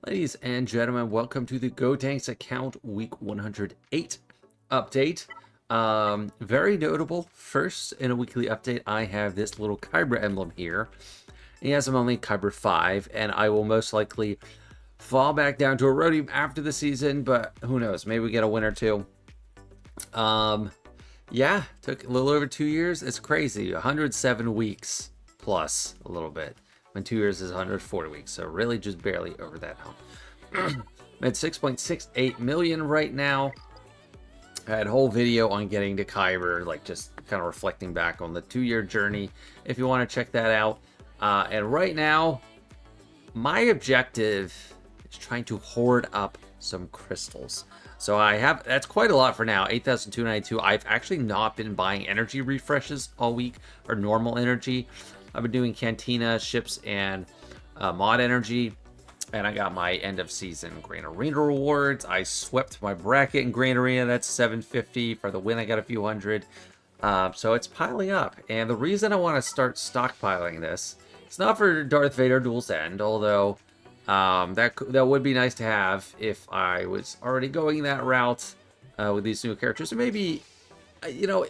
Ladies and gentlemen, welcome to the Gotenks account week 108 update. Very notable. First, in a weekly update, I have this little Kyber emblem here. Yes, I'm only Kyber 5, and I will most likely fall back down to a Rhodium after the season, but who knows? Maybe we get a win or two. Yeah, took a little over 2 years. It's crazy. 107 weeks plus a little bit. When 2 years is 140 weeks, so really just barely over that hump. I'm at 6.68 million right now. I had a whole video on getting to Kyber, like just kind of reflecting back on the 2-year journey, if you want to check that out. And right now, my objective is trying to hoard up some crystals. So I have, that's quite a lot for now, 8,292. I've actually not been buying energy refreshes all week, or normal energy. I've been doing Cantina, ships, and mod energy. And I got my end of season Grand Arena rewards. I swept my bracket in Grand Arena. That's 750. For the win, I got a few hundred. So it's piling up. And the reason I want to start stockpiling this, it's not for Darth Vader Duel's End, although that would be nice to have if I was already going that route with these new characters. So maybe, you know,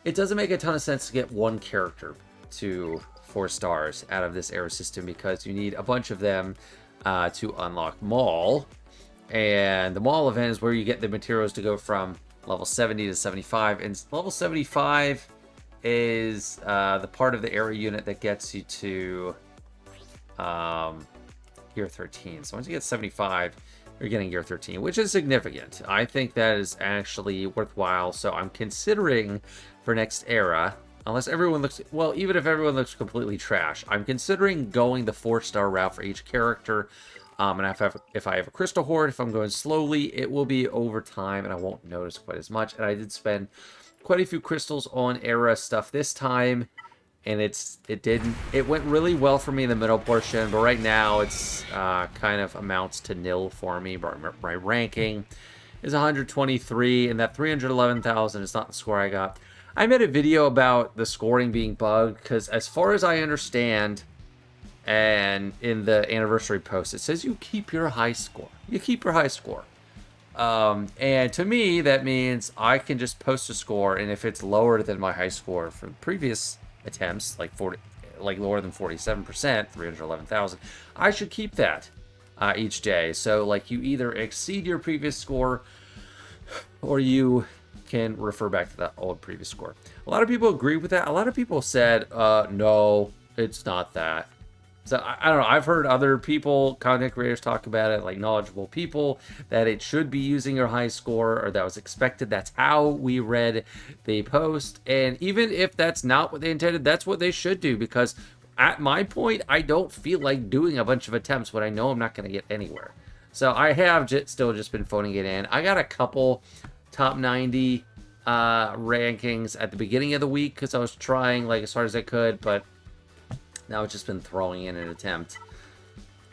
it doesn't make a ton of sense to get one character to 4 stars out of this era system because you need a bunch of them to unlock Maul. And the Maul event is where you get the materials to go from level 70 to 75. And level 75 is the part of the era unit that gets you to year 13. So once you get 75, you're getting year 13, which is significant. I think that is actually worthwhile. So I'm considering for next era, unless everyone looks, well, even if everyone looks completely trash, I'm considering going the 4-star route for each character. And if I have a crystal hoard, if I'm going slowly, it will be over time and I won't notice quite as much. And I did spend quite a few crystals on era stuff this time, and it went really well for me in the middle portion, but right now it's kind of amounts to nil for me. My ranking is 123, and that 311,000 is not the score I got. I made a video about the scoring being bugged because, as far as I understand, and in the anniversary post, it says you keep your high score. You keep your high score. And to me, that means I can just post a score, and if it's lower than my high score from previous attempts, like lower than 47%, 311,000, I should keep that each day. So, like, you either exceed your previous score, or you can refer back to that old previous score. A lot of people agree with that. A lot of people said, no, it's not that. So I don't know. I've heard other people, content creators, talk about it, like knowledgeable people, that it should be using your high score, or that was expected. That's how we read the post. And even if that's not what they intended, that's what they should do, because at my point, I don't feel like doing a bunch of attempts when I know I'm not going to get anywhere. So I have still just been phoning it in. I got a couple top 90 rankings at the beginning of the week because I was trying like as hard as I could, but now it's just been throwing in an attempt,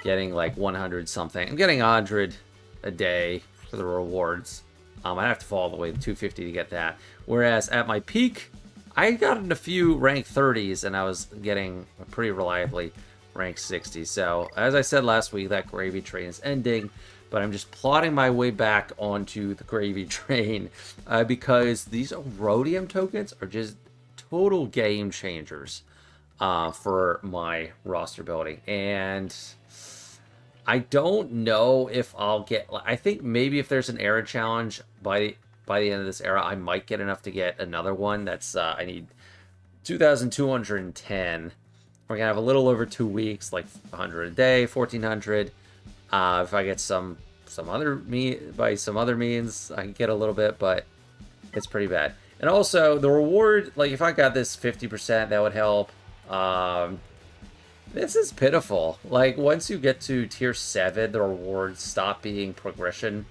getting like 100 something. I'm getting 100 a day for the rewards. I have to fall all the way to 250 to get that. Whereas at my peak, I got in a few rank 30s and I was getting pretty reliably rank 60. So as I said last week, that gravy train is ending. But I'm just plotting my way back onto the gravy train because these Rhodium tokens are just total game changers for my roster building. And I don't know if I'll get, I think maybe if there's an era challenge by the end of this era, I might get enough to get another one. That's, I need 2,210. We're going to have a little over 2 weeks, like 100 a day, 1,400. If I get some other means, I can get a little bit, but it's pretty bad. And also the reward, like if I got this 50%, that would help. This is pitiful. Like once you get to tier 7, the rewards stop being progression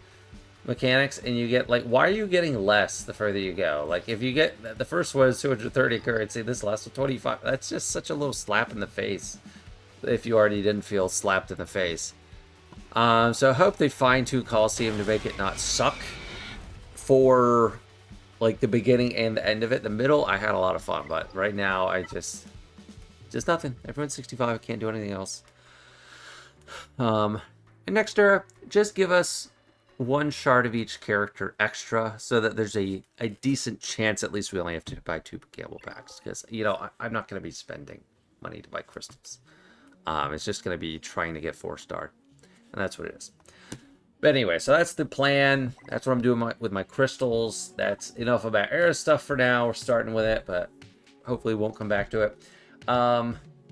mechanics, and you get like, why are you getting less the further you go? Like if you get, the first one is 230 currency, this last one 25. That's just such a little slap in the face if you already didn't feel slapped in the face. So I hope they fine-tune Coliseum to make it not suck for like the beginning and the end of it. The middle, I had a lot of fun, but right now I just nothing. Everyone's 65. I can't do anything else. And next era, just give us one shard of each character extra so that there's a decent chance at least we only have to buy 2 gamble packs. Because, you know, I'm not going to be spending money to buy crystals. It's just going to be trying to get 4-star. And that's what it is. But anyway, so that's the plan. That's what I'm doing with my crystals. That's enough about era stuff for now. We're starting with it, but hopefully won't come back to it.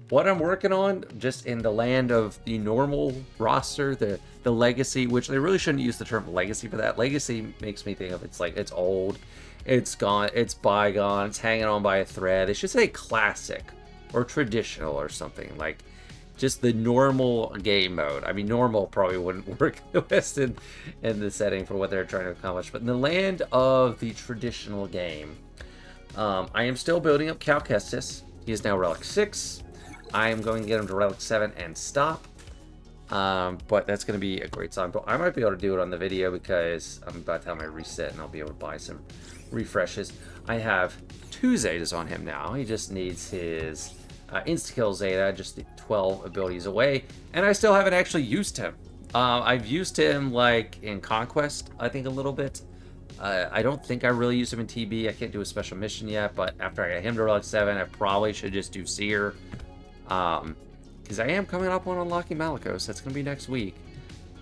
What I'm working on, just in the land of the normal roster, the legacy, which they really shouldn't use the term legacy for that. Legacy makes me think of it's like it's old, it's gone, it's bygone, it's hanging on by a thread. They should say classic or traditional or something, like just the normal game mode. I mean, normal probably wouldn't work the best in the setting for what they're trying to accomplish, but in the land of the traditional game, I am still building up Conquest. He is now Relic 6. I am going to get him to Relic 7 and stop. But that's going to be a great song. But I might be able to do it on the video because by the time I reset and I'll be able to buy some refreshes. I have 2 Zetas on him now. He just needs his insta-kill Zeta, just the 12 abilities away. And I still haven't actually used him. I've used him like in Conquest, I think a little bit. I don't think I really used him in TB. I can't do a special mission yet, but after I get him to Relic 7, I probably should just do Seer. Because I am coming up on unlocking Malicos. That's going to be next week.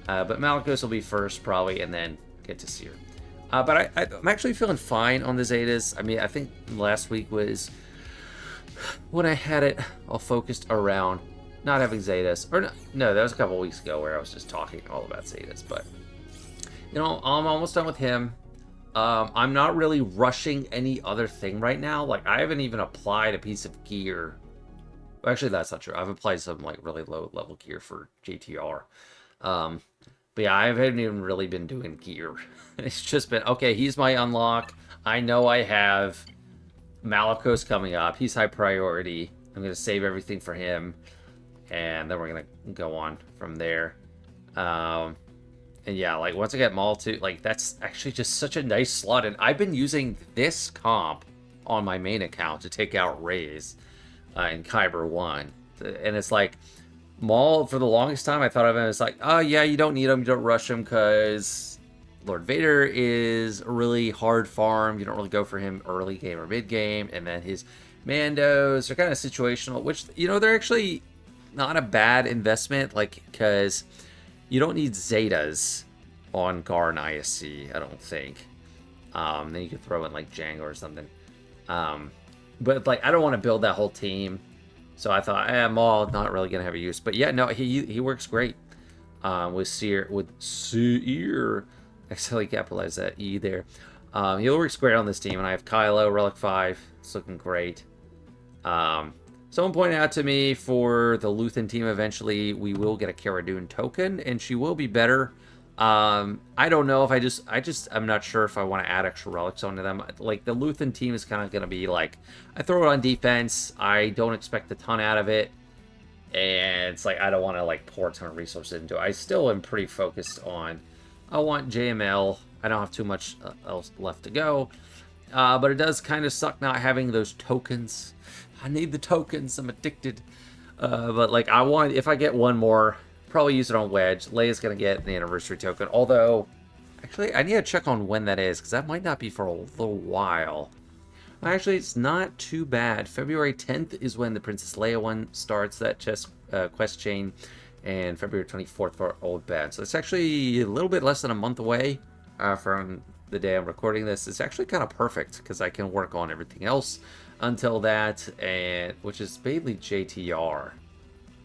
But Malicos will be first, probably, and then get to Seer. But I'm actually feeling fine on the Zetas. I mean, I think last week was when I had it all focused around not having Zetas. Or no, that was a couple weeks ago where I was just talking all about Zetas. But, you know, I'm almost done with him. I'm not really rushing any other thing right now. Like, I haven't even applied a piece of gear. Actually, that's not true. I've applied some, like, really low-level gear for JTR. But yeah, I haven't even really been doing gear. It's just been, okay, he's my unlock. I know I have Malicos coming up. He's high priority. I'm going to save everything for him. And then we're going to go on from there. And yeah, like, once I get Maul 2, like, that's actually just such a nice slot. And I've been using this comp on my main account to take out Rays in Kyber 1. And it's like, Maul, for the longest time, I thought of him as like, oh, yeah, you don't need him, you don't rush him, because Lord Vader is a really hard farm. You don't really go for him early game or mid game. And then his Mandos are kind of situational, which, you know, they're actually not a bad investment, like, because you don't need Zetas on Garn ISC, I don't think. Then you could throw in, like, Django or something. But, like, I don't want to build that whole team. So I thought, Maul, not really going to have a use. But, yeah, no, he works great with Seer. I accidentally capitalized that E there. He works great on this team. And I have Kylo, Relic 5. It's looking great. Someone pointed out to me for the Luthen team eventually we will get a Cara Dune token, and she will be better. I don't know if I'm not sure if I want to add extra relics onto them. Like, the Luthen team is kind of going to be like, I throw it on defense, I don't expect a ton out of it, and it's like, I don't want to, like, pour a ton of resources into it. I still am pretty focused on, I want JML, I don't have too much else left to go, but it does kind of suck not having those tokens. I need the tokens. I'm addicted. But, like, if I get one more, probably use it on Wedge. Leia's going to get the anniversary token. Although, actually, I need to check on when that is, because that might not be for a little while. Actually, it's not too bad. February 10th is when the Princess Leia one starts, that quest chain, and February 24th for Old Ben. So it's actually a little bit less than a month away from the day I'm recording this. It's actually kind of perfect, because I can work on everything else until that, and which is mainly JTR,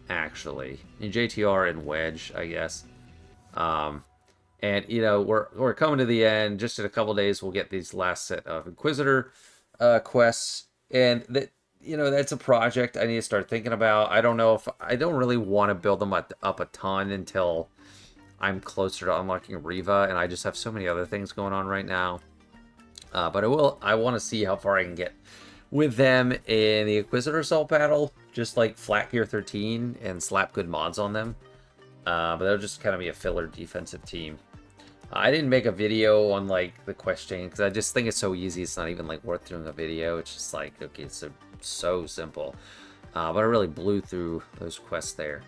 actually. In JTR and Wedge, I guess. And, you know, we're coming to the end. Just in a couple days, we'll get these last set of Inquisitor quests. And, that, you know, that's a project I need to start thinking about. I don't know if... I don't really want to build them up a ton until I'm closer to unlocking Riva, and I just have so many other things going on right now. But I want to see how far I can get with them in the Inquisitor Assault battle, just like flat gear 13 and slap good mods on them. But that'll just kind of be a filler defensive team. I didn't make a video on, like, the quest chain, because I just think it's so easy, it's not even, like, worth doing a video. It's just like, okay, it's so simple. But I really blew through those quests there.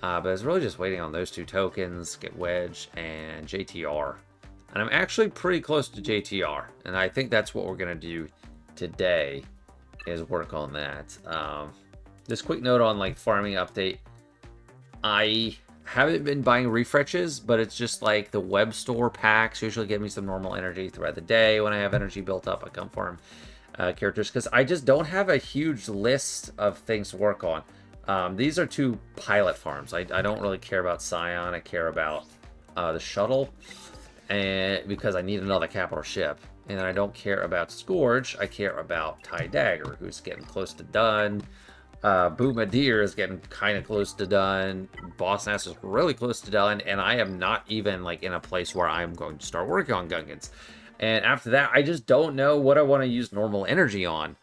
But it's really just waiting on those 2 tokens, get Wedge and JTR. And I'm actually pretty close to JTR. And I think that's what we're going to do today, is work on that. Just quick note on like farming update. I haven't been buying refreshes, but it's just like the web store packs usually give me some normal energy throughout the day. When I have energy built up, I come farm characters, because I just don't have a huge list of things to work on. These are 2 pilot farms. I don't really care about Scion. I care about the shuttle, and because I need another capital ship. And I don't care about Scourge. I care about Tie Dagger, who's getting close to done. Boomadir is getting kind of close to done. Boss Nass is really close to done, and I am not even like in a place where I'm going to start working on Gungans. And after that, I just don't know what I want to use normal energy on.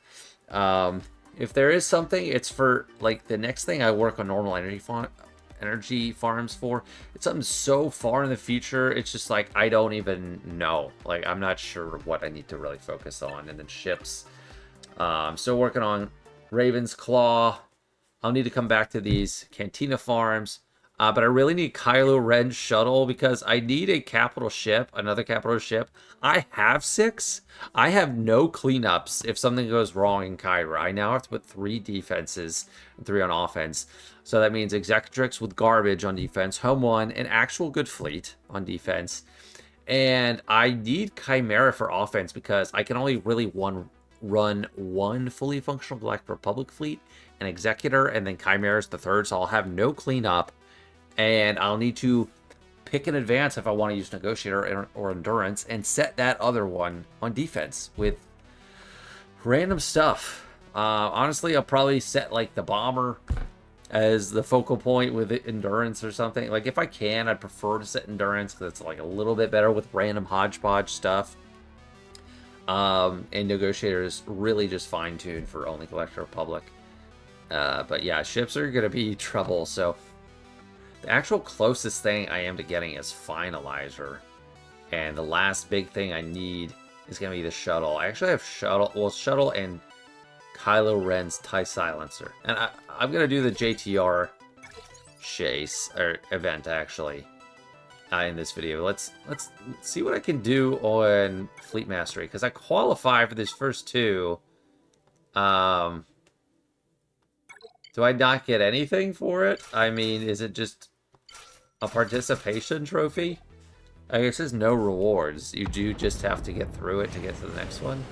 If there is something, it's for like the next thing I work on normal energy farms for. It's something so far in the future. It's just like I don't even know. Like I'm not sure what I need to really focus on. And then ships. Still working on Raven's Claw. I'll need to come back to these Cantina farms. But I really need Kylo Ren's shuttle because I need a capital ship, another capital ship. I have 6. I have no cleanups if something goes wrong in Kyra. I now have to put 3 defenses and 3 on offense. So that means Executrix with garbage on defense, Home 1, an actual good fleet on defense. And I need Chimera for offense because I can only really run 1 fully functional Galactic Republic fleet, an Executor, and then Chimera's the 3rd, so I'll have no cleanup. And I'll need to pick in advance if I want to use Negotiator or Endurance and set that other one on defense with random stuff. Honestly, I'll probably set like the Bomber as the focal point with Endurance or something. Like if I can, I'd prefer to set Endurance because it's like a little bit better with random hodgepodge stuff. And Negotiator is really just fine-tuned for only Galactic Republic. But yeah, ships are going to be trouble, so... The actual closest thing I am to getting is Finalizer. And the last big thing I need is going to be the shuttle. I actually have shuttle and Kylo Ren's TIE Silencer. And I'm going to do the JTR chase, or event actually, in this video. Let's see what I can do on Fleet Mastery. Because I qualify for these first 2. Do I not get anything for it? I mean, is it just a participation trophy? I guess there's no rewards. You do just have to get through it to get to the next one.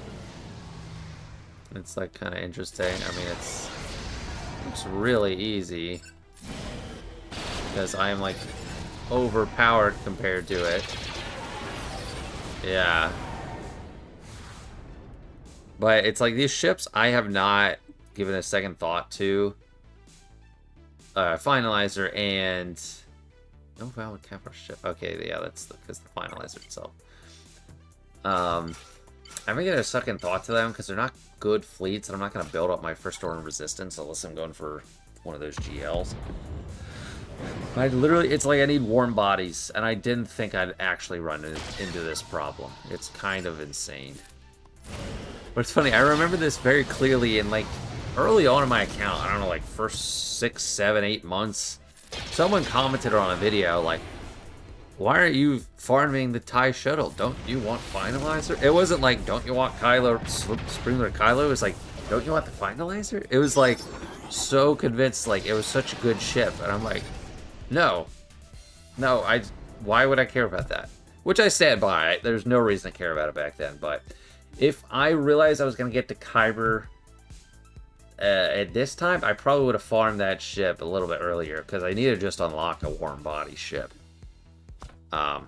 It's like kind of interesting. I mean, it's really easy because I am like overpowered compared to it. Yeah. But it's like these ships I have not given a second thought to. Finalizer and no valid capital ship. Okay, yeah, that's because the Finalizer itself. I haven't given a second thought to them because they're not good fleets, and I'm not going to build up my first order resistance unless I'm going for one of those GLs. It's like I need warm bodies, and I didn't think I'd actually run into this problem. It's kind of insane. But it's funny, I remember this very clearly in like early on in my account, I don't know, like first 6, 7, 8 months, someone commented on a video like, why aren't you farming the TIE shuttle? Don't you want Finalizer? It wasn't like, don't you want Kylo, Springler Kylo? It was like, don't you want the Finalizer? It was like, so convinced, like, it was such a good ship. And I'm like, no, why would I care about that? Which I stand by. There's no reason to care about it back then. But if I realized I was going to get to Kyber at this time, I probably would have farmed that ship a little bit earlier because I needed to just unlock a warm body ship. And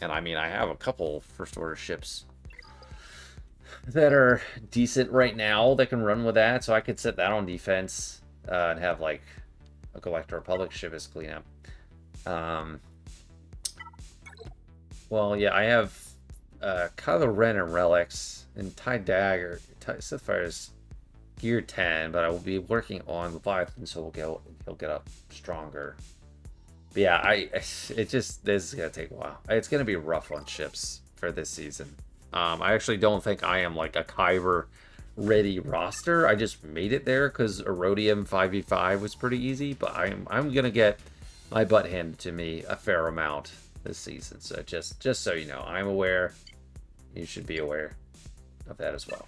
I mean, I have a couple first order ships that are decent right now that can run with that, so I could set that on defense and have like a Galactic Republic ship as cleanup. Well, yeah, I have Kylo Ren and Relics and TIE Dagger. Sithfire's Gear 10, but I will be working on Leviathan, so he'll get up stronger. But yeah, this is gonna take a while. It's gonna be rough on ships for this season. I actually don't think I am like a Kyber ready roster. I just made it there because Erodium 5v5 was pretty easy, but I'm gonna get my butt handed to me a fair amount this season. So just so you know, I'm aware. You should be aware of that as well.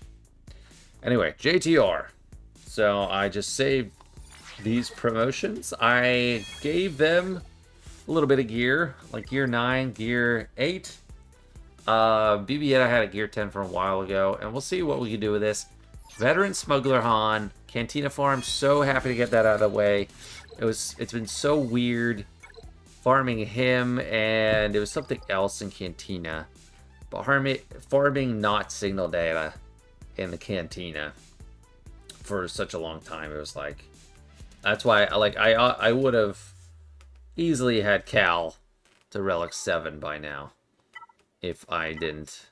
Anyway, JTR. So I just saved these promotions. I gave them a little bit of gear, like gear 9, gear 8. BB-8 I had a gear 10 from a while ago, and we'll see what we can do with this. Veteran Smuggler Han, Cantina Farm, so happy to get that out of the way. It's been so weird farming him, and it was something else in Cantina. But farming not signal data in the Cantina for such a long time, it was like, that's why I would have easily had Cal to Relic 7 by now if I didn't,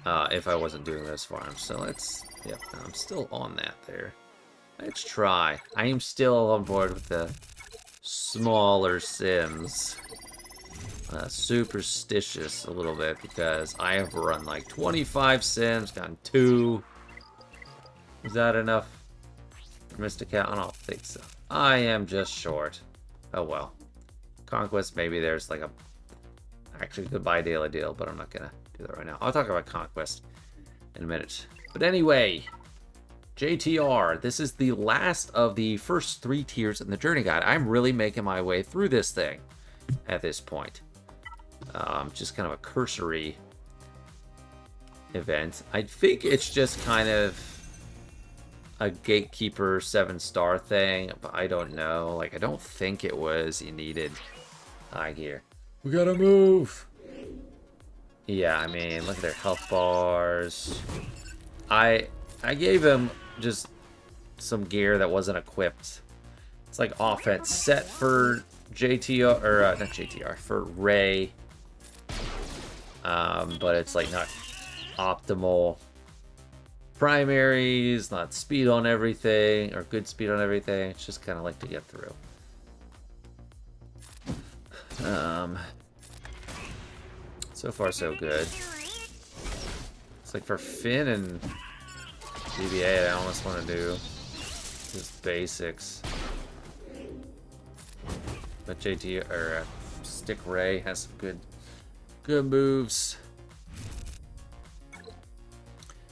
if I wasn't doing those farms. So let's, yep, I'm still on that there. Let's try. I am still on board with the smaller sims. Superstitious a little bit because I have run like 25 sims, gotten 2. Is that enough for Mr. Cal? I don't think so. I am just short. Oh well. Conquest, maybe there's like a actually goodbye daily deal, but I'm not gonna do that right now. I'll talk about Conquest in a minute. But anyway, JTR, this is the last of the first 3 tiers in the journey guide. I'm really making my way through this thing at this point. Just kind of a cursory event. I think it's just kind of a gatekeeper 7-star thing, but I don't know. Like, I don't think it was you needed high gear. We gotta move. Yeah, I mean, look at their health bars. I gave him just some gear that wasn't equipped. It's like offense set for JTR, or not JTR, for Ray. But it's like not optimal primaries, not speed on everything, or good speed on everything. It's just kind of like to get through. So far so good. It's like for Finn and BB-8, I almost want to do just basics. But JT or Stick Ray has some good moves.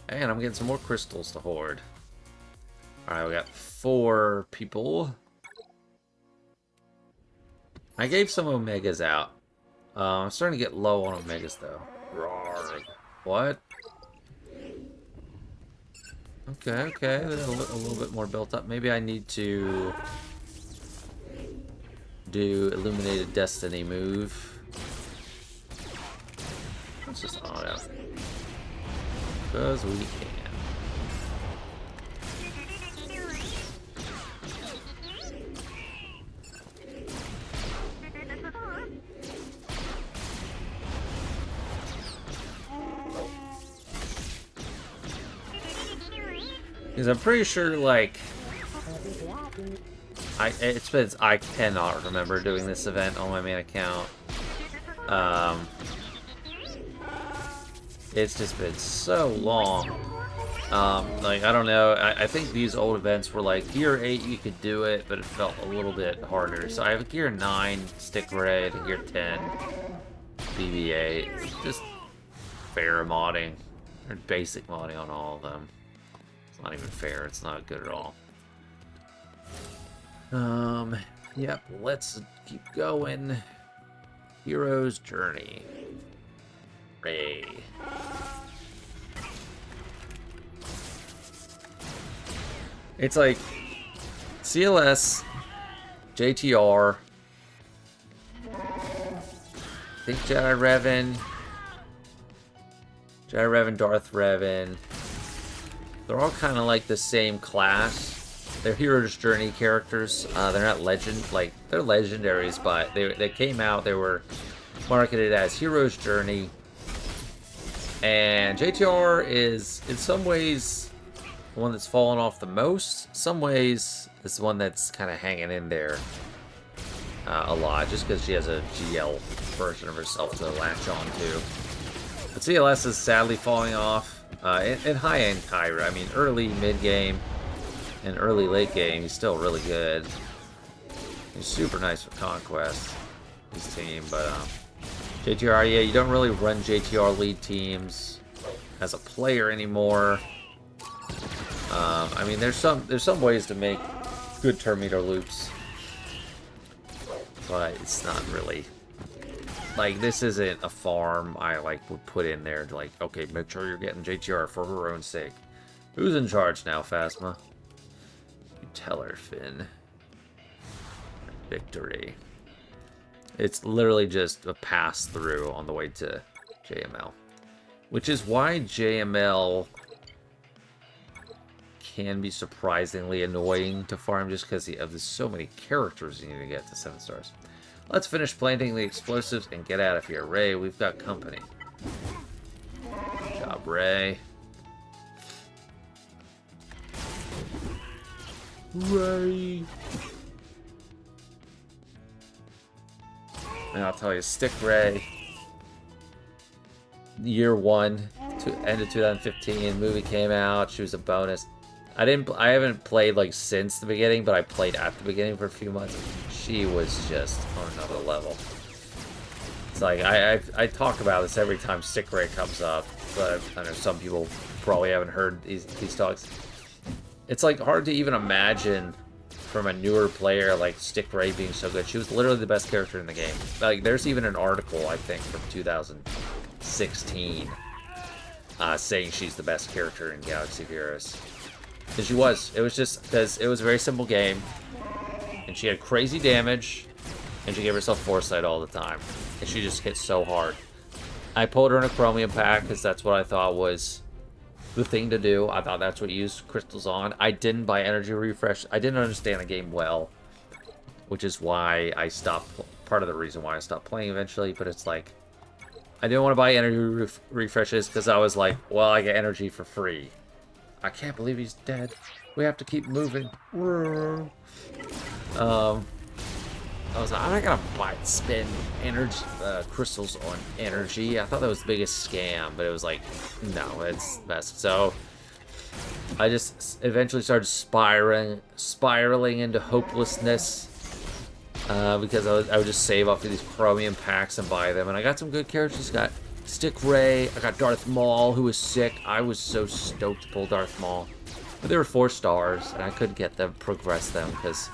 And I'm getting some more crystals to hoard. Alright, we got 4 people. I gave some Omegas out. I'm starting to get low on Omegas though. Rawr. What? Okay, they're a little bit more built up. Maybe I need to do Illuminated Destiny move. Let's just auto. Because we can. Because I'm pretty sure, like, I cannot remember doing this event on my main account. It's just been so long. Like, I don't know. I think these old events were like Gear 8, you could do it, but it felt a little bit harder. So I have a Gear 9 Stick Ray, a Gear 10 BB-8. Just fair modding, or basic modding on all of them. It's not even fair. It's not good at all. Yep, let's keep going. Hero's Journey. Ray. It's like CLS, JTR, I think Jedi Revan, Darth Revan. They're all kind of like the same class. They're Hero's Journey characters. They're not they're legendaries, but they came out, they were marketed as Hero's Journey. And JTR is, in some ways, the one that's fallen off the most. Some ways, it's the one that's kind of hanging in there a lot, just because she has a GL version of herself to latch on to. But CLS is sadly falling off. In high-end Kyra, I mean, early, mid-game, and early, late game, he's still really good. He's super nice with Conquest, his team, but JTR, yeah, you don't really run JTR lead teams as a player anymore. I mean, there's some ways to make good turn meter loops, but it's not really like, this isn't a farm I like would put in there to like, okay, make sure you're getting JTR for her own sake. Who's in charge now, Phasma? You tell her, Finn. Victory. It's literally just a pass through on the way to JML, which is why JML can be surprisingly annoying to farm, just because there's so many characters you need to get to 7 stars. Let's finish planting the explosives and get out of here. Ray, we've got company. Good job, Ray. Ray. And I'll tell you, Stick Ray, year 1, end of 2015, movie came out, she was a bonus. I haven't played like since the beginning, but I played at the beginning for a few months. She was just on another level. It's like, I talk about this every time Stick Ray comes up, but I know some people probably haven't heard these talks. It's like hard to even imagine from a newer player like Stick Ray being so good. She was literally the best character in the game. Like, there's even an article, I think, from 2016 saying she's the best character in Galaxy of Heroes. Because she was. It was just because it was a very simple game, and she had crazy damage, and she gave herself foresight all the time, and she just hit so hard. I pulled her in a Chromium pack because that's what I thought was the thing to do. I thought that's what you used crystals on. I didn't buy energy refresh. I didn't understand the game well, which is why I stopped. Part of the reason why I stopped playing eventually. But it's like, I didn't want to buy energy refreshes because I was like, well, I get energy for free. I can't believe he's dead. We have to keep moving. I was like, I'm not gonna spend energy crystals on energy. I thought that was the biggest scam, but it was like, no, it's best. So I just eventually started spiraling into hopelessness because I would just save up for these Chromium packs and buy them, and I got some good characters. Got Stick Ray, I got Darth Maul, who was sick. I was so stoked to pull Darth Maul, but they were 4 stars, and I couldn't get them, progress them, because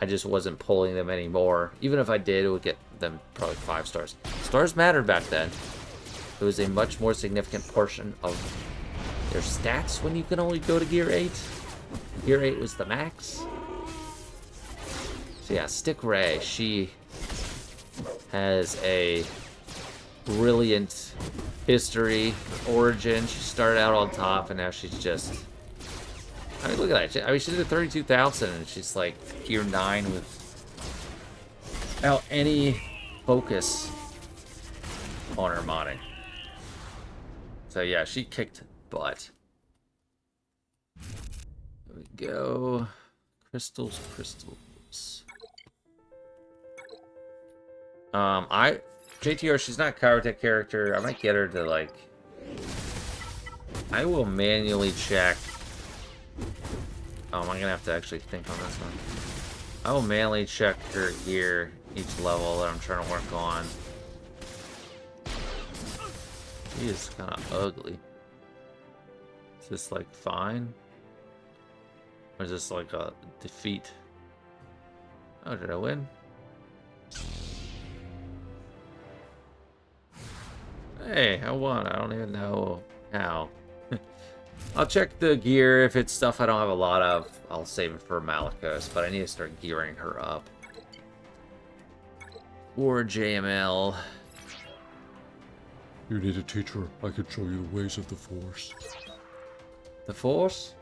I just wasn't pulling them anymore. Even if I did, it would get them probably 5 stars. Stars mattered back then. It was a much more significant portion of their stats when you can only go to Gear 8. Gear 8 was the max. So yeah, Stick Ray, she has a brilliant history, origin. She started out on top, and now she's just... I mean, look at that. I mean, she did 32,000, and she's like Gear 9 without any focus on her modding. So yeah, she kicked butt. There we go. Crystals. JTR, she's not a Kyrotech character. I might get her to, like... I will manually check... Oh, am I gonna have to actually think on this one? I will manually check her gear each level that I'm trying to work on. She is kind of ugly. Is this, like, fine? Or is this, like, a defeat? Oh, did I win? Hey, I won. I don't even know how. I'll check the gear. If it's stuff I don't have a lot of, I'll save it for Malicos, but I need to start gearing her up. Or JML. You need a teacher. I can show you the ways of the Force. The Force?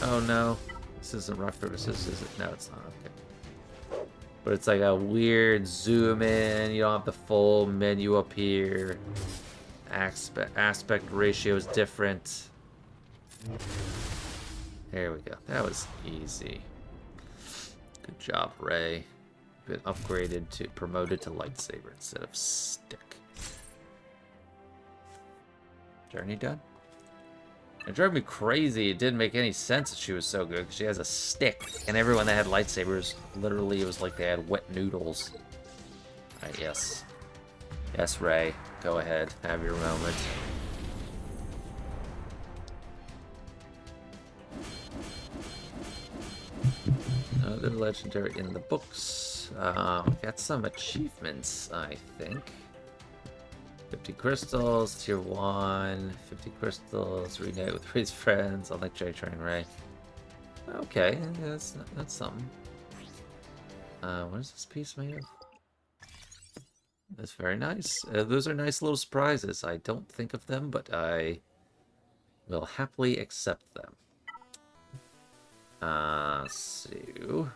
Oh no. This isn't Rock, Paper, Scissors, is it? No, it's not. Okay. But it's like a weird zoom in. You don't have the full menu up here. Aspect ratio is different. There we go. That was easy. Good job, Ray. Been upgraded to promoted to lightsaber instead of stick. Journey done? It drove me crazy. It didn't make any sense that she was so good, because she has a stick, and everyone that had lightsabers, literally, it was like they had wet noodles. Alright, yes. Yes, Rey. Go ahead. Have your moment. Another legendary in the books. Got some achievements, I think. 50 crystals, tier 1. 50 crystals, reunite with Rey's friends. Unlike J-Train Rey. Okay, that's something. What is this piece made of? That's very nice. Those are nice little surprises. I don't think of them, but I will happily accept them. So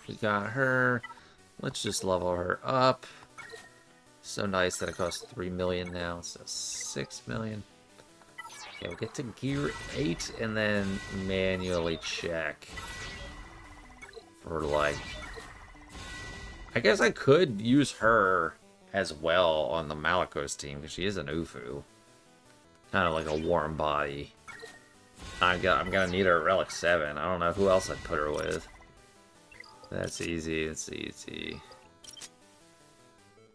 we got her. Let's just level her up. So nice that it costs 3 million now, so 6 million. Okay, we'll get to gear 8 and then manually check for, like... I guess I could use her as well on the Malicos team, because she is an Ufu. Kind of like a warm body. I'm gonna need her at Relic 7. I don't know who else I'd put her with. That's easy, it's easy.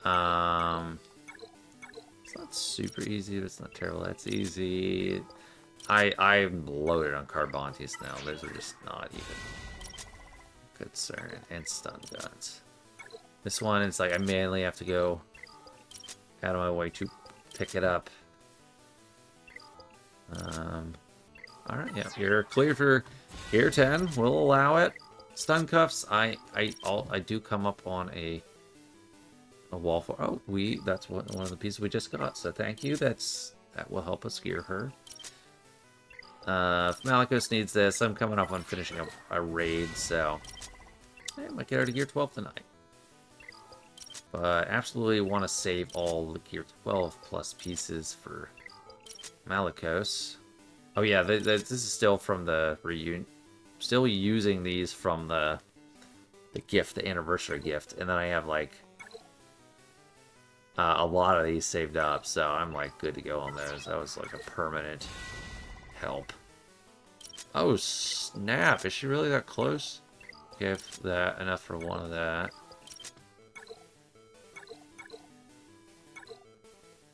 It's not super easy, but it's not terrible. That's easy. I'm loaded on Carbontes now. Those are just not even concern. And stun guns. This one is like I manually have to go out of my way to pick it up. Alright, yeah, you're cleared for gear 10. We'll allow it. Stun cuffs, I do come up on a wall for... Oh, that's one of the pieces we just got, so thank you. That will help us gear her. If Malicos needs this, I'm coming up on finishing up a raid, so I might get her to gear 12 tonight. But absolutely want to save all the gear 12 plus pieces for Malicos. Oh yeah, this is still from the reunion. Still using these from the gift, the anniversary gift, and then I have like a lot of these saved up, so I'm like good to go on those. That was like a permanent help. Oh snap! Is she really that close? Give that enough for one of that.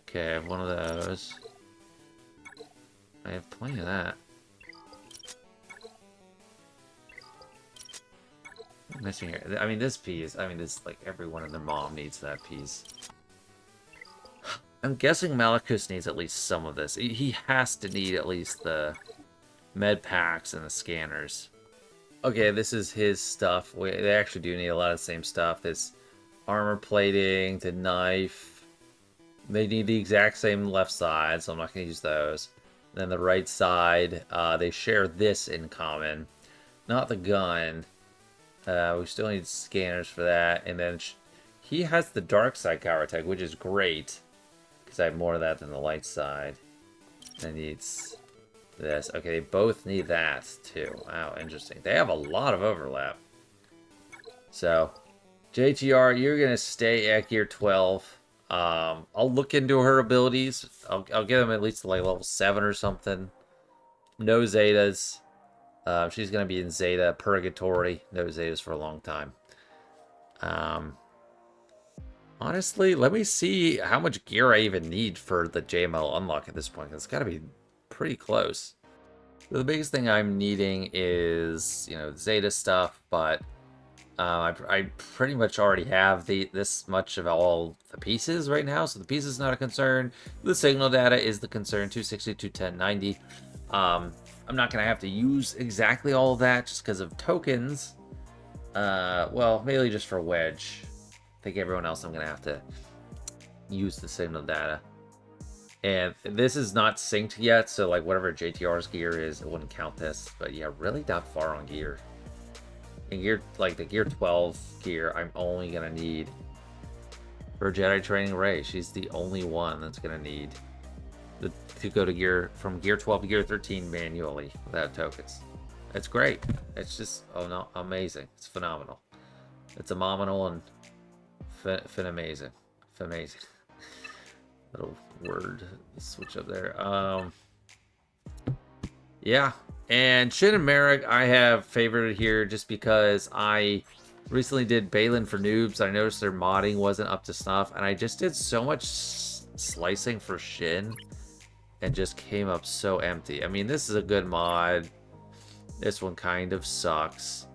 Okay, I have one of those. I have plenty of that. I'm missing here. I mean, this piece. I mean, this like every one of their mom needs that piece. I'm guessing Malicos needs at least some of this. He has to need at least the med packs and the scanners. Okay, this is his stuff. They actually do need a lot of the same stuff. This armor plating, the knife. They need the exact same left side, so I'm not going to use those. Then the right side, they share this in common. Not the gun. We still need scanners for that. And then he has the dark side counter attack, which is great. Because I have more of that than the light side. And needs this. Okay, they both need that too. Wow, interesting. They have a lot of overlap. So, JTR, you're going to stay at gear 12. I'll look into her abilities. I'll get them at least to like level 7 or something. No Zetas. She's going to be in Zeta Purgatory. No Zetas for a long time. Honestly, let me see how much gear I even need for the JML unlock at this point. It's got to be pretty close. So the biggest thing I'm needing is, you know, Zeta stuff, but I pretty much already have this much of all the pieces right now, so the piece is not a concern. The signal data is the concern, 260, 210, 90. I'm not going to have to use exactly all of that just because of tokens. Well, mainly just for Wedge. I think everyone else I'm going to have to use the signal data. And this is not synced yet, so like whatever JTR's gear is, it wouldn't count this. But yeah, really not far on gear. In gear, like the gear 12 gear, I'm only gonna need for Jedi training Rey. She's the only one that's gonna need to go to from gear 12 to gear 13 manually without tokens. It's great. It's just amazing. It's phenomenal. It's phenomenal and amazing. Little word switch up there. Yeah. And Shin and Merrick, I have favorited here just because I recently did Balin for noobs. I noticed their modding wasn't up to snuff, and I just did so much slicing for Shin and just came up so empty. I mean, this is a good mod. This one kind of sucks.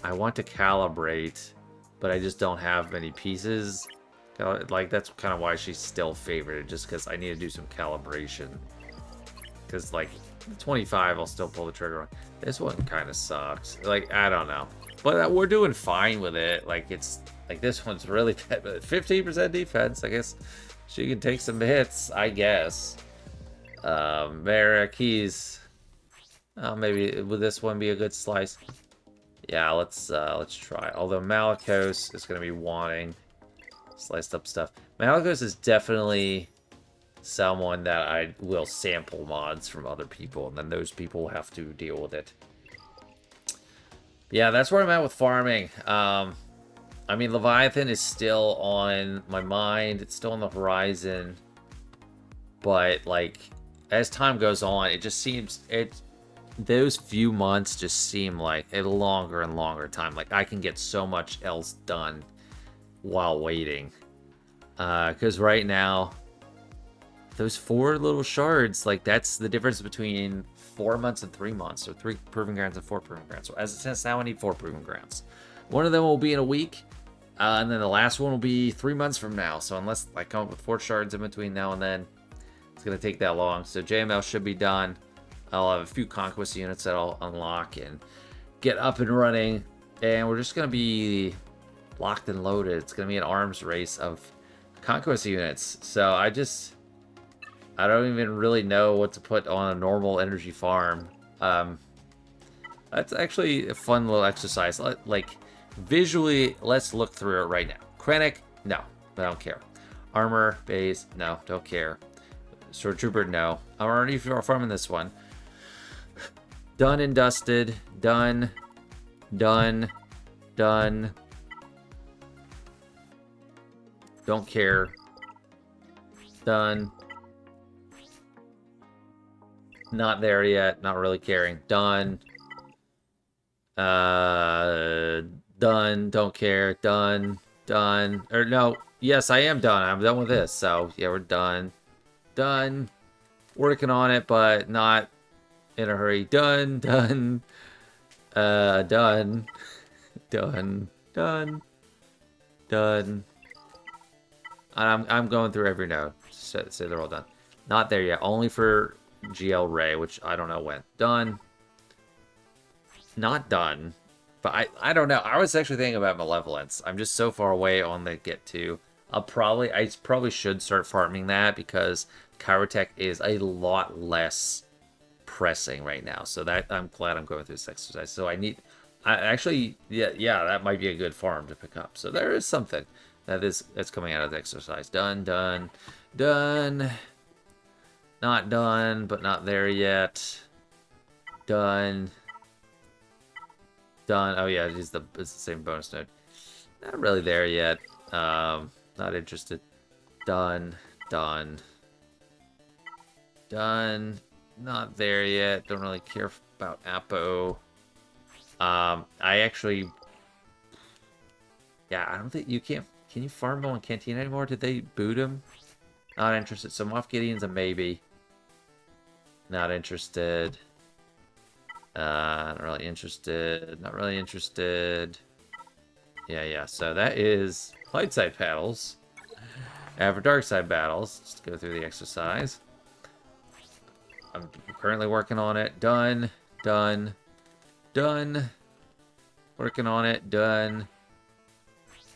I want to calibrate, but I just don't have many pieces. Like, that's kind of why she's still favorited, just because I need to do some calibration. Because, like, 25, I'll still pull the trigger on. This one kind of sucks. Like, I don't know. But we're doing fine with it. Like, it's... Like, this one's really... 15% defense. I guess she can take some hits, I guess. Merrick, he's... maybe would this one be a good slice? Yeah, let's try. Although Malicos is going to be wanting sliced up stuff. Malicos is definitely someone that I will sample mods from other people, and then those people have to deal with it. Yeah, that's where I'm at with farming. I mean, Leviathan is still on my mind. It's still on the horizon. But, like, as time goes on, it just seems... Those few months just seem like a longer and longer time. Like, I can get so much else done while waiting. Because right now... Those 4 little shards, like, that's the difference between 4 months and 3 months. So 3 proving grounds and 4 proving grounds. So as it stands now, I need 4 proving grounds. One of them will be in a week. And then the last one will be 3 months from now. So unless I come up with 4 shards in between now and then, it's going to take that long. So JML should be done. I'll have a few Conquest units that I'll unlock and get up and running. And we're just going to be locked and loaded. It's going to be an arms race of Conquest units. So I don't even really know what to put on a normal energy farm. That's actually a fun little exercise. Like, visually, let's look through it right now. Krennic, no, I don't care. Armor, base, no, don't care. Sword Trooper, no. I'm already farming this one. Done and dusted. Done. Done. Done. Don't care. Done. Not there yet. Not really caring. Done. Done. Don't care. Done. Done. Or no. Yes, I am done. I'm done with this. So, yeah, we're done. Done. Working on it, but not in a hurry. Done. Done. Done. Done. Done. Done. I'm going through every node. Say they're all done. Not there yet. Only for GL Ray, which I don't know when. Done. Not done. But I don't know. I was actually thinking about Malevolence. I'm just so far away on the get to. I probably should start farming that because Chirotech is a lot less pressing right now. So that I'm glad I'm going through this exercise. So yeah, that might be a good farm to pick up. So there is something that's coming out of the exercise. Done, done, done. Not done, but not there yet. Done. Done. Oh yeah, it's the same bonus node. Not really there yet. Not interested. Done. Done. Done. Not there yet. Don't really care about Apo. I actually... Yeah, I don't think you can't... Can you farm on Cantina anymore? Did they boot him? Not interested. So Moff Gideon's a maybe. Not interested. Not really interested. Not really interested. Yeah. So that is light side battles. And for dark side battles, just go through the exercise. I'm currently working on it. Done. Done. Done. Working on it. Done.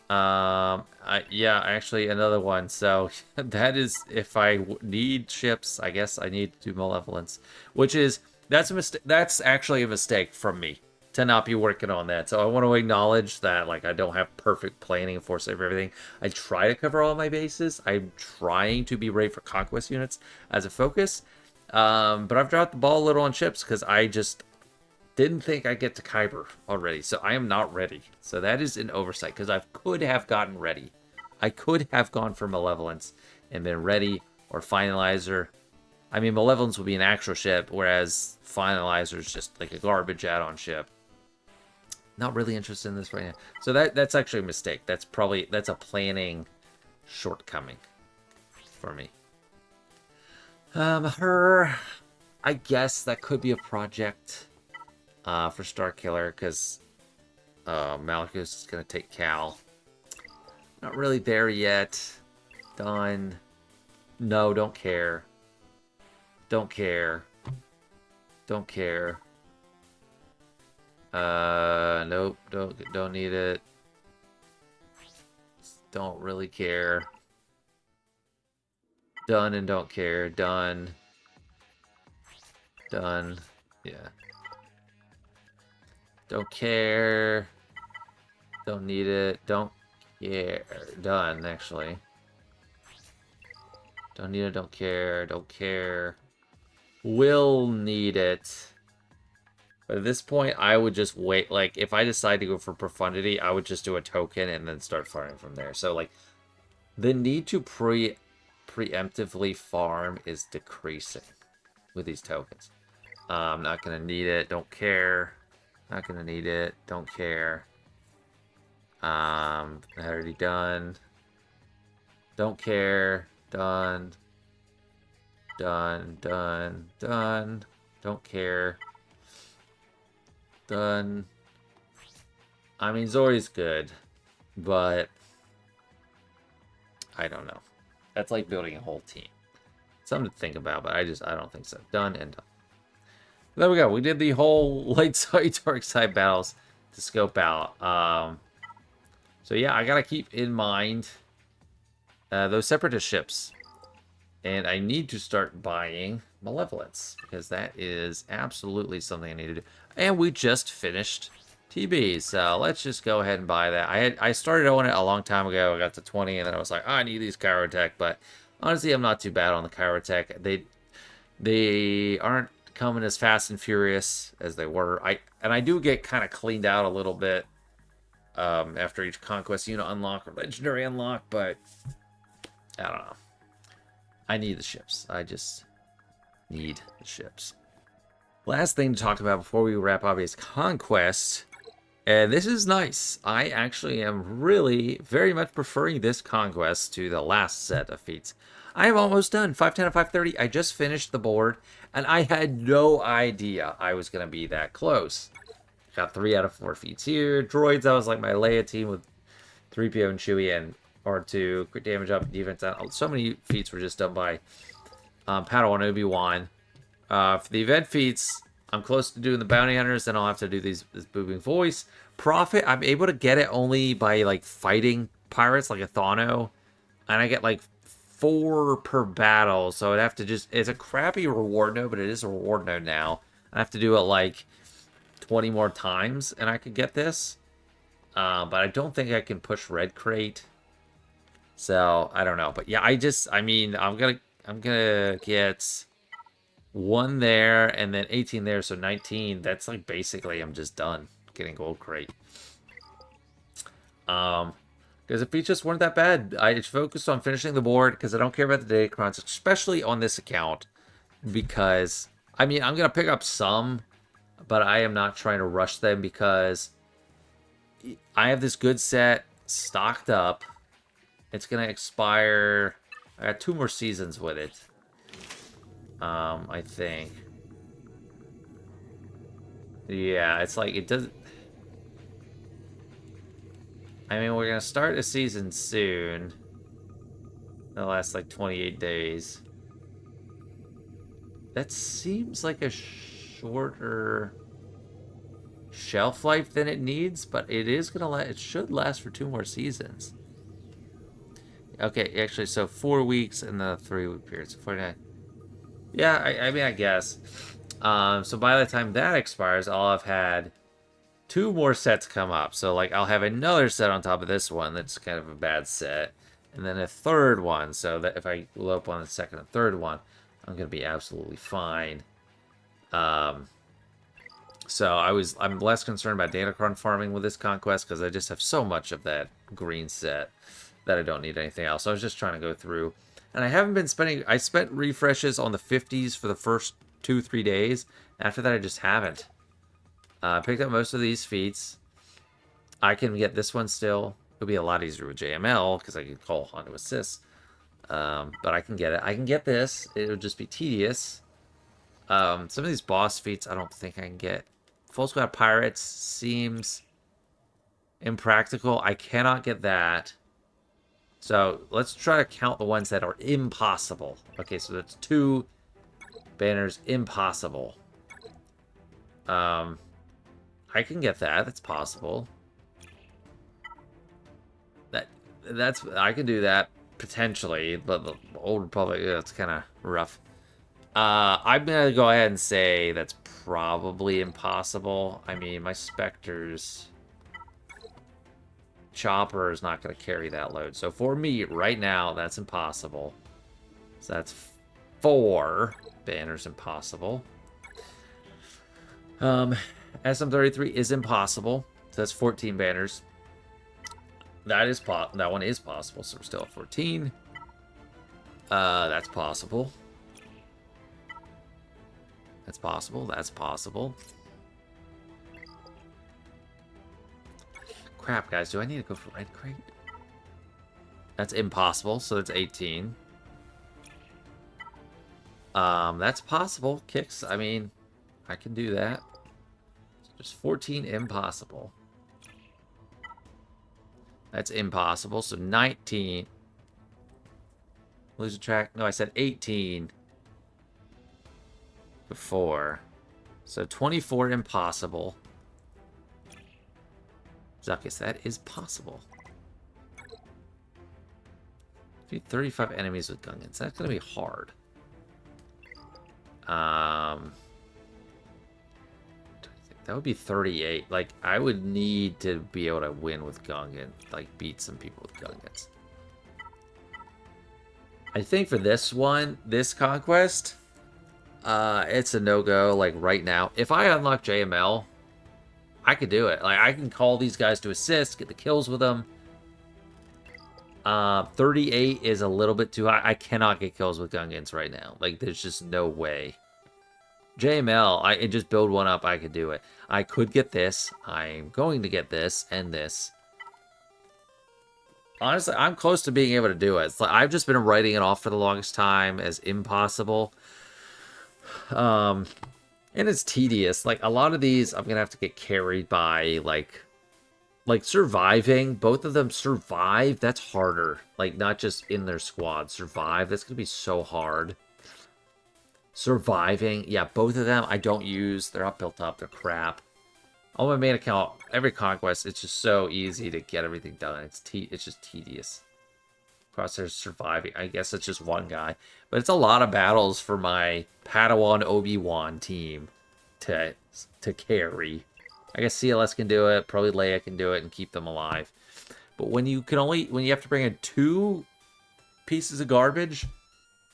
Yeah, actually another one. So that is, if I need ships, I guess I need to do Malevolence, which is, that's a mistake. That's actually a mistake from me to not be working on that. So I want to acknowledge that, like, I don't have perfect planning and foresight for everything. I try to cover all my bases. I'm trying to be ready for Conquest units as a focus. But I've dropped the ball a little on ships because I just didn't think I'd get to Kyber already. So I am not ready. So that is an oversight because I could have gotten ready. I could have gone for Malevolence and been ready or Finalizer. I mean, Malevolence would be an actual ship, whereas Finalizer is just like a garbage add-on ship. Not really interested in this right now. So that's actually a mistake. That's a planning shortcoming for me. Her, I guess that could be a project for Starkiller, because Malachus is gonna take Cal. Not really there yet. Done. No, don't care. Don't care. Don't care. Nope, don't need it. Don't really care. Done and don't care. Done. Done. Yeah. Don't care. Don't need it. Don't care. Done, actually. Don't need it, don't care. Don't care. Will need it. But at this point, I would just wait. Like, if I decide to go for Profundity, I would just do a token and then start farming from there. So, like, the need to preemptively farm is decreasing with these tokens. I'm not going to need it. Don't care. Not going to need it. Don't care. Already done. Don't care. Done. Done. Done. Done. Don't care. Done. I mean, Zori's good, but I don't know. That's like building a whole team. Something to think about, but I don't think so. Done and done. There we go. We did the whole light side, dark side battles to scope out. So yeah, I gotta keep in mind those separatist ships. And I need to start buying Malevolence, because that is absolutely something I need to do. And we just finished TB, so let's just go ahead and buy that. I started owning it a long time ago. I got to 20, and then I was like, oh, I need these Chirotech, but honestly, I'm not too bad on the Chirotech. They aren't coming as fast and furious as they were. I do get kind of cleaned out a little bit after each Conquest unit unlock or Legendary unlock, but I don't know. I need the ships. I just need the ships. Last thing to talk about before we wrap up is Conquest. And this is nice. I actually am really very much preferring this Conquest to the last set of feats. I am almost done. 510 and 530. I just finished the board, and I had no idea I was going to be that close. Got 3 out of 4 feats here. Droids, that was like my Leia team with 3PO and Chewie and R2. Crit damage up, defense out. So many feats were just done by Padawan Obi-Wan. For the event feats, I'm close to doing the bounty hunters. Then I'll have to do this booming voice. Profit, I'm able to get it only by like fighting pirates like a Thano. And I get like 4 per battle. So I'd have to just... It's a crappy reward node, but it is a reward node now. I have to do it like 20 more times and I could get this. But I don't think I can push Red Crate. So, I don't know. But yeah, I mean, I'm gonna get 1 there and then 18 there, so 19. That's like basically I'm just done getting Gold Crate. Because the feats just weren't that bad. I just focused on finishing the board because I don't care about the Datacrons, especially on this account. Because, I mean, I'm gonna pick up some, but I am not trying to rush them because I have this good set stocked up. It's gonna expire. I got 2 more seasons with it. I think. Yeah, it's like it doesn't. I mean, we're gonna start a season soon. It'll last like 28 days. That seems like a shorter shelf life than it needs, but it is gonna it should last for 2 more seasons. Okay, actually, so 4 weeks and the 3-week period, so 49. Yeah, I mean, I guess. So by the time that expires, I'll have had 2 more sets come up. So, like, I'll have another set on top of this one that's kind of a bad set. And then a 3rd one, so that if I load up on the 2nd and 3rd one, I'm going to be absolutely fine. So I'm less concerned about Datacron farming with this Conquest because I just have so much of that green set that I don't need anything else. So I was just trying to go through. And I haven't been spending... I spent refreshes on the 50s for the first 2-3 days. After that, I just haven't. Picked up most of these feats. I can get this one still. It'll be a lot easier with JML, because I can call on to assist. But I can get it. I can get this. It would just be tedious. Some of these boss feats, I don't think I can get. Full Squad Pirates seems impractical. I cannot get that. So let's try to count the ones that are impossible. Okay, so that's 2 banners impossible. I can get that. That's possible. That's I can do that potentially, but the Old Republic, it's kind of rough. I'm gonna go ahead and say that's probably impossible. I mean, my Spectre's Chopper is not going to carry that load. So for me, right now, that's impossible. So that's 4 banners impossible. SM33 is impossible. So that's 14 banners. That one is possible, so we're still at 14. That's possible. That's possible. That's possible. Crap, guys. Do I need to go for Red Crate? That's impossible, so that's 18. That's possible. Kicks, I mean, I can do that. So there's 14 impossible. That's impossible, so 19. Lose a track. No, I said 18 before. So 24 impossible. Zuckus, that is possible. 35 enemies with Gungans. That's going to be hard. That would be 38. Like, I would need to be able to win with Gungan. Like, beat some people with Gungans. I think for this one, this Conquest, it's a no-go, like, right now. If I unlock JML, I could do it. Like, I can call these guys to assist, get the kills with them. 38 is a little bit too high. I cannot get kills with Gungans right now. Like, there's just no way. JML, I just build one up, I could do it. I could get this. I'm going to get this and this. Honestly, I'm close to being able to do it. It's like, I've just been writing it off for the longest time as impossible. And it's tedious. Like, a lot of these, I'm going to have to get carried by, like surviving. Both of them survive. That's harder. Like, not just in their squad. Survive. That's going to be so hard. Surviving. Yeah, both of them I don't use. They're not built up. They're crap. On my main account, every Conquest, it's just so easy to get everything done. It's just tedious. Crosshairs surviving. I guess it's just one guy. But it's a lot of battles for my Padawan Obi-Wan team to carry. I guess CLS can do it. Probably Leia can do it and keep them alive. But when you have to bring in 2 pieces of garbage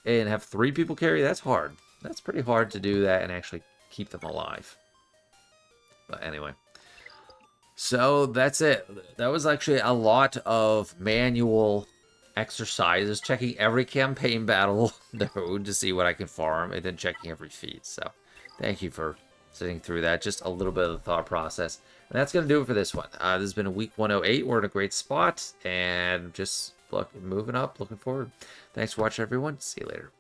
and have 3 people carry, that's hard. That's pretty hard to do that and actually keep them alive. But anyway. So that's it. That was actually a lot of manual exercises, checking every campaign battle node to see what I can farm, and then checking every feat. So thank you for sitting through that. Just a little bit of the thought process. And that's going to do it for this one. This has been a week 108. We're in a great spot, and just moving up, looking forward. Thanks for watching, everyone. See you later.